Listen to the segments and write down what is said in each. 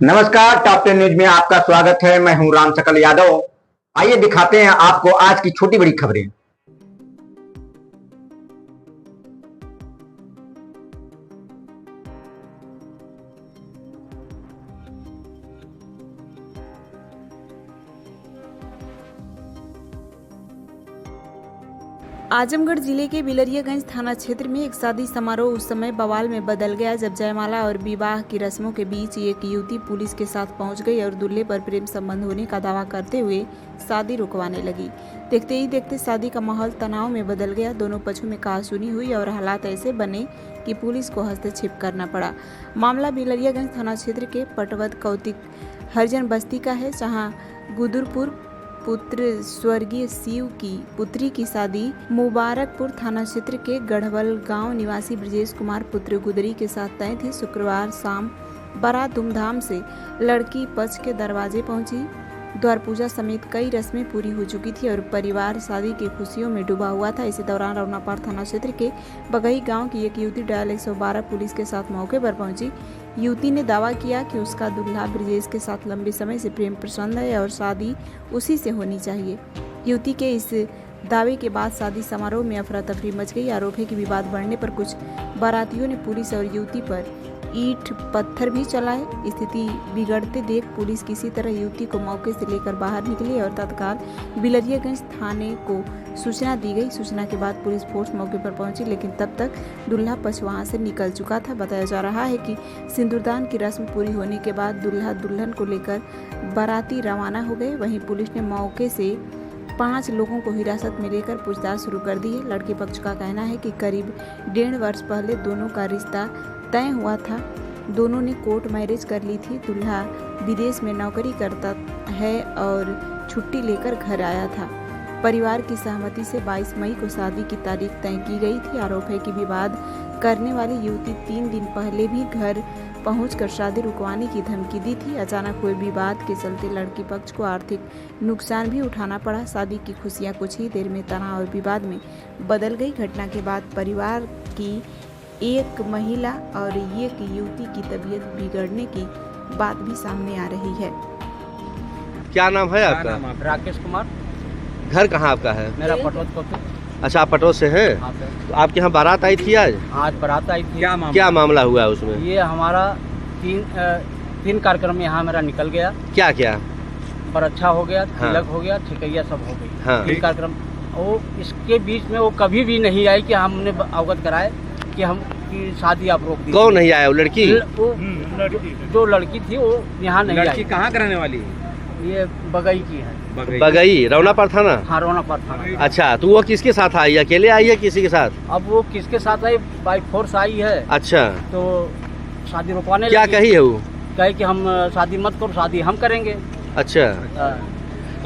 नमस्कार, top 10 news में आपका स्वागत है। मैं हूं राम सकल यादव। आइए दिखाते हैं आपको आज की छोटी बड़ी खबरें। आजमगढ़ जिले के बिलरियागंज थाना क्षेत्र में एक शादी समारोह उस समय बवाल में बदल गया जब जयमाला और विवाह की रस्मों के बीच एक युवती पुलिस के साथ पहुंच गई और दूल्हे पर प्रेम संबंध होने का दावा करते हुए शादी रुकवाने लगी। देखते ही देखते शादी का माहौल तनाव में बदल गया। दोनों पक्षों में कहासुनी हुई और हालात ऐसे बने कि पुलिस को हस्तक्षेप करना पड़ा। मामला बिलरियागंज थाना क्षेत्र के पटवद कौतिक हरिजन बस्ती का है, जहाँ गुदुरपुर पुत्र स्वर्गीय शिव की पुत्री की शादी मुबारकपुर थाना क्षेत्र के गढ़वल गांव निवासी ब्रजेश कुमार पुत्र गुदरी के साथ तय थी। शुक्रवार शाम बारात धूमधाम से लड़की पक्ष के दरवाजे पहुंची। द्वार पूजा समेत कई रस्में पूरी हो चुकी थी और परिवार शादी की खुशियों में डूबा हुआ था। इसी दौरान रौनापार थाना क्षेत्र के बगई गांव की एक युवती डायल 112 पुलिस के साथ मौके पर पहुंची। युवती ने दावा किया कि उसका दूल्हा ब्रजेश के साथ लंबे समय से प्रेम प्रसन्न है और शादी उसी से होनी चाहिए। युवती के इस दावे के बाद शादी समारोह में अफरा तफरी मच गई। आरोप है कि विवाद बढ़ने पर कुछ बारातियों ने पुलिस और युवती पर ईंट पत्थर भी चलाए। स्थिति बिगड़ते देख पुलिस किसी तरह युवती को मौके से लेकर बाहर निकली और तत्काल बिलरियागंज थाने को सूचना दी गई। सूचना के बाद पुलिस फोर्स मौके पर पहुंची, लेकिन तब तक दूल्हा पक्ष वहां से निकल चुका था। बताया जा रहा है कि सिंदूरदान की रस्म पूरी होने के बाद दूल्हा दुल्हन को लेकर बाराती रवाना हो गए। वहीं पुलिस ने मौके से 5 लोगों को हिरासत में लेकर पूछताछ शुरू कर दी है। लड़के पक्ष का कहना है कि करीब 1.5 वर्ष पहले दोनों का रिश्ता तय हुआ था। दोनों ने कोर्ट मैरिज कर ली थी। दूल्हा विदेश में नौकरी करता है और छुट्टी लेकर घर आया था। परिवार की सहमति से 22 मई को शादी की तारीख तय की गई थी। आरोप है कि विवाद करने वाली युवती 3 दिन पहले भी घर पहुंचकर शादी रुकवाने की धमकी दी थी। अचानक हुए विवाद के चलते लड़की पक्ष को आर्थिक नुकसान भी उठाना पड़ा। शादी की खुशियां कुछ ही देर में तनाव और विवाद में बदल गई। घटना के बाद परिवार की एक महिला और एक युवती की तबीयत बिगड़ने की बात भी सामने आ रही है। क्या नाम है आपका? राकेश कुमार। घर कहाँ आपका है? मेरा पटवद कौतिक। अच्छा, आप पटोस से हैं? हाँ सर। तो आपके यहाँ बारात आई थी आज? आज बारात आई थी। क्या मामला हुआ उसमें? ये हमारा तीन कार्यक्रम यहाँ मेरा निकल गया। क्या क्या? बरच्छा हो गया, हाँ। तिलक हो गया, ठिकैया सब हो गई। हाँ। 3 कार्यक्रम। वो इसके बीच में वो कभी भी नहीं आई कि हमने अवगत कराए कि हम की शादी आप रोक दी। कौन नहीं आया? वो लड़की? वो जो लड़की थी वो यहाँ नहीं आई। लड़की कहाँ कराने वाली है? ये बगई की है। बगई रौनापार थाना? हाँ, रौनापार थाना। अच्छा, तो वो किसके साथ आई? अकेले आई है किसी के साथ? अब वो किसके साथ आई? बाई फोर्स आई है। अच्छा, तो शादी रुकवाने क्या लगी। कही है वो? कहे कि हम शादी मत करो, शादी हम करेंगे। अच्छा, हाँ।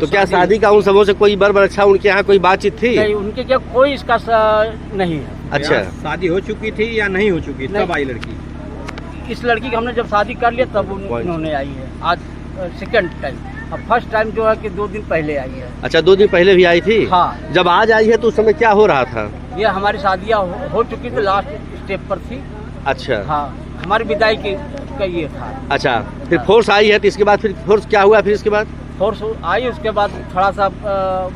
तो क्या शादी का उन सबों से कोई अच्छा उनके यहाँ कोई बातचीत थी? नहीं, उनके क्या कोई इसका नहीं है। अच्छा, शादी हो चुकी थी या नहीं हो चुकी? नहीं। तब आई लड़की? इस लड़की की हमने जब शादी कर लिया तब उन्होंने आई है। आज सेकंड टाइम। अब फर्स्ट टाइम जो है कि 2 दिन पहले आई है। अच्छा, 2 दिन पहले भी आई थी? हाँ। जब आज आई है तो उस समय क्या हो रहा था? ये हमारी शादियाँ हो चुकी थी, लास्ट स्टेप पर थी। अच्छा। हाँ, हमारी विदाई का ये था। अच्छा, फिर फोर्स आई है तो इसके बाद फिर फोर्स क्या हुआ? फिर इसके बाद फोर्स आई, उसके बाद थोड़ा सा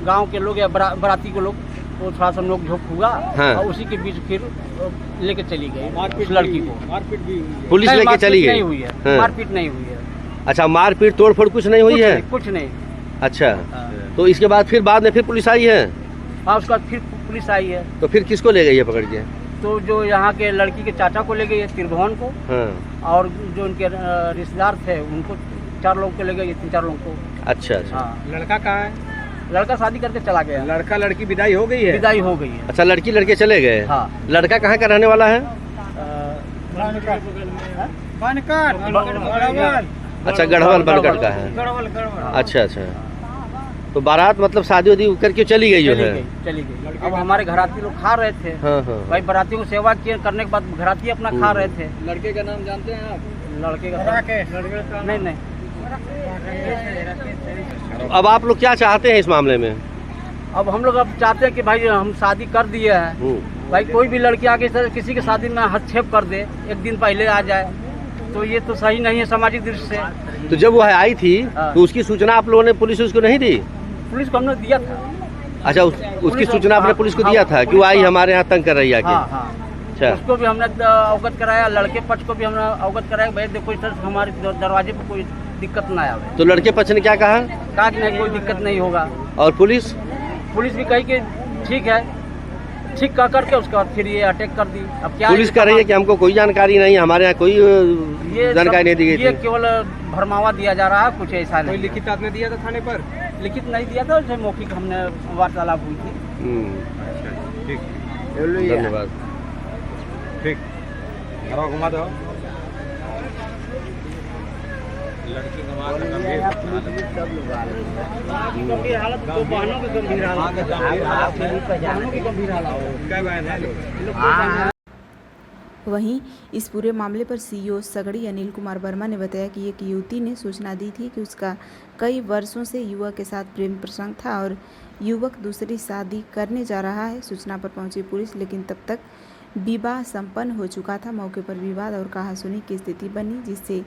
गांव के लोग या बराती के लोग वो थोड़ा सा नोक झोंक हुआ। हाँ। और उसी के बीच फिर लेके चली गई उस लड़की को। मारपीट भी हुई है? पुलिस लेके चली गई? नहीं हुई है। हाँ। मारपीट नहीं हुई है। अच्छा, मारपीट तोड़फोड़ कुछ नहीं हुई है? कुछ नहीं। अच्छा, हाँ। तो इसके बाद फिर बाद में फिर पुलिस आई है? हाँ, उसके बाद फिर पुलिस आई है। तो फिर किसको ले गई है पकड़ के? तो जो यहाँ के लड़की के चाचा को ले गई है, त्रिभुवन को। हाँ। और जो उनके रिश्तेदार थे उनको 4 लोग को ले गए, 3-4 लोग को। अच्छा अच्छा। हाँ। लड़का कहाँ है? लड़का शादी करके चला गया। लड़का लड़की विदाई हो गई है? विदाई हो गई है। अच्छा, लड़की लड़के चले गए? हाँ। लड़का कहाँ का रहने वाला है? अच्छा, गढ़वाल बरगढ़ का है। अच्छा अच्छा, तो बारात मतलब शादी वादी करके चली गई जो है? चली गई। अब हमारे घराती लोग खा रहे थे। हाँ हाँ। भाई बरातियों को सेवा किए करने के बाद घराती अपना खा रहे थे। लड़के का नाम जानते हैं आप? लड़के का नहीं। अब आप लोग क्या चाहते हैं इस मामले में? अब हम लोग अब चाहते हैं कि भाई हम शादी कर दिए हैं, भाई कोई भी लड़की आगे से किसी की शादी में हस्तक्षेप कर दे, 1 दिन पहले आ जाए तो ये तो सही नहीं है सामाजिक दृष्टि से। तो जब वो आई थी हाँ। तो उसकी सूचना आप लोगों ने पुलिस उसको नहीं दी? पुलिस को हमने दिया था। अच्छा, उसकी पुलिस- सूचना आपने पुलिस को दिया था कि वो आई हमारे यहाँ तंग कर रही है हाँ आके? हाँ, अच्छा, उसको भी हमने अवगत कराया, लड़के पक्ष को भी हमने अवगत कराया, भाई देखो इस तरह हमारे दरवाजे पर कोई दिक्कत ना आवे। तो लड़के पक्ष ने क्या कहा? कहा कि नहीं कोई दिक्कत नहीं होगा। और पुलिस? पुलिस भी कही कि ठीक है, ठीक कह करके उसके बाद फिर ये अटैक कर दी। अब क्या पुलिस कह रही है कि हमको कोई जानकारी नहीं, हमारे यहाँ कोई ये जानकारी नहीं दी ये गई थी। केवल भरमावा दिया जा रहा है, कुछ ऐसा कोई नहीं। लिखित आपने दिया था थाने पर? लिखित नहीं दिया था, उसे मौखिक हमने वार्तालाप हुई थी। ठीक, धन्यवाद। ठीक। घरवा घुमा दो। लड़की का मां का गंभीर हालत, दो बहनों की गंभीर हालत, बहनों की गंभीर हालत। क्या बहन है? वहीं इस पूरे मामले पर सीईओ सगड़ी अनिल कुमार वर्मा ने बताया कि एक युवती ने सूचना दी थी कि उसका कई वर्षों से युवक के साथ प्रेम प्रसंग था और युवक दूसरी शादी करने जा रहा है। सूचना पर पहुंची पुलिस, लेकिन तब तक विवाह संपन्न हो चुका था। मौके पर विवाद और कहासुनी की स्थिति बनी, जिससे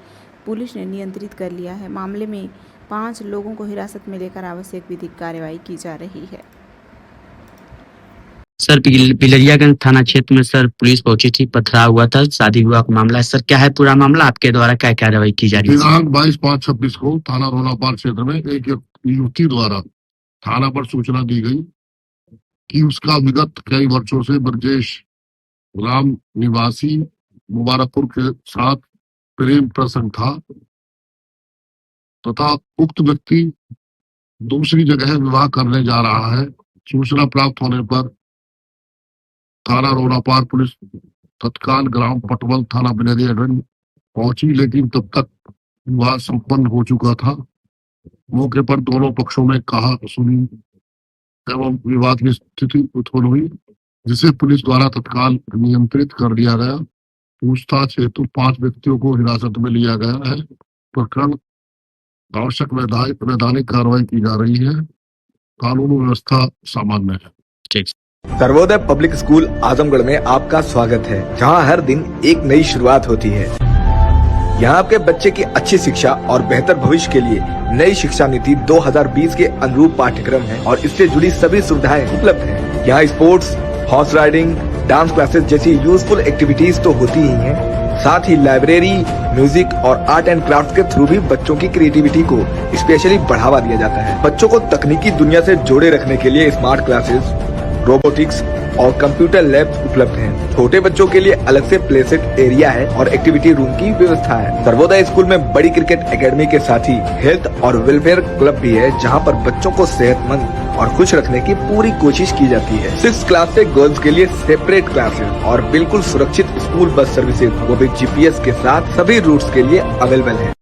पुलिस ने नियंत्रित कर लिया है। मामले में 5 लोगों को हिरासत में लेकर आवश्यक विधिक कार्रवाई की जा रही है। सर पिलरियागंज थाना क्षेत्र में सर पुलिस पहुंची थी, पथराव हुआ था, शादी विवाह का मामला है। सर क्या है पूरा मामला, आपके द्वारा क्या कार्रवाई की जा रही है? दिनांक 22/5/26 को थाना रोनापाल क्षेत्र में एक युवती द्वारा थाना पर सूचना दी गई कि उसका विगत कई वर्षों से ब्रजेश ग्राम निवासी मुबारकपुर के साथ प्रेम प्रसंग था तथा उक्त व्यक्ति दूसरी जगह विवाह करने जा रहा है। सूचना प्राप्त होने पर थाना रोनापाल पुलिस तत्काल ग्राम पटवल थाना बिलरियागंज पहुंची, लेकिन तब तक विवाह संपन्न हो चुका था। मौके पर दोनों पक्षों में कहा सुनी एवं विवाद की स्थिति उत्पन्न हुई, जिसे पुलिस द्वारा तत्काल नियंत्रित कर लिया गया। पूछताछ हेतु 5 व्यक्तियों को हिरासत में लिया गया है। प्रकरण आवश्यक वैधानिक कार्रवाई की जा रही है। कानून व्यवस्था सामान्य है। सर्वोदय पब्लिक स्कूल आजमगढ़ में आपका स्वागत है, जहां हर दिन एक नई शुरुआत होती है। यहां आपके बच्चे की अच्छी शिक्षा और बेहतर भविष्य के लिए नई शिक्षा नीति 2020 के अनुरूप पाठ्यक्रम है और इससे जुड़ी सभी सुविधाएं उपलब्ध हैं। यहाँ sports, horse riding, dance classes जैसी यूजफुल एक्टिविटीज तो होती ही हैं, साथ ही लाइब्रेरी, म्यूजिक और आर्ट एंड क्राफ्ट के थ्रू भी बच्चों की क्रिएटिविटी को स्पेशली बढ़ावा दिया जाता है। बच्चों को तकनीकी दुनिया से जोड़े रखने के लिए स्मार्ट क्लासेस, रोबोटिक्स और कंप्यूटर लैब उपलब्ध हैं। छोटे बच्चों के लिए अलग से प्ले सेट एरिया है और एक्टिविटी रूम की व्यवस्था है। सर्वोदय स्कूल में बड़ी क्रिकेट एकेडमी के साथ ही हेल्थ और वेलफेयर क्लब भी है, जहां पर बच्चों को सेहतमंद और खुश रखने की पूरी कोशिश की जाती है। 6th क्लास से गर्ल्स के लिए सेपरेट क्लासेस और बिल्कुल सुरक्षित स्कूल बस सर्विसेज, वो भी GPS के साथ सभी रूट्स के लिए अवेलेबल है।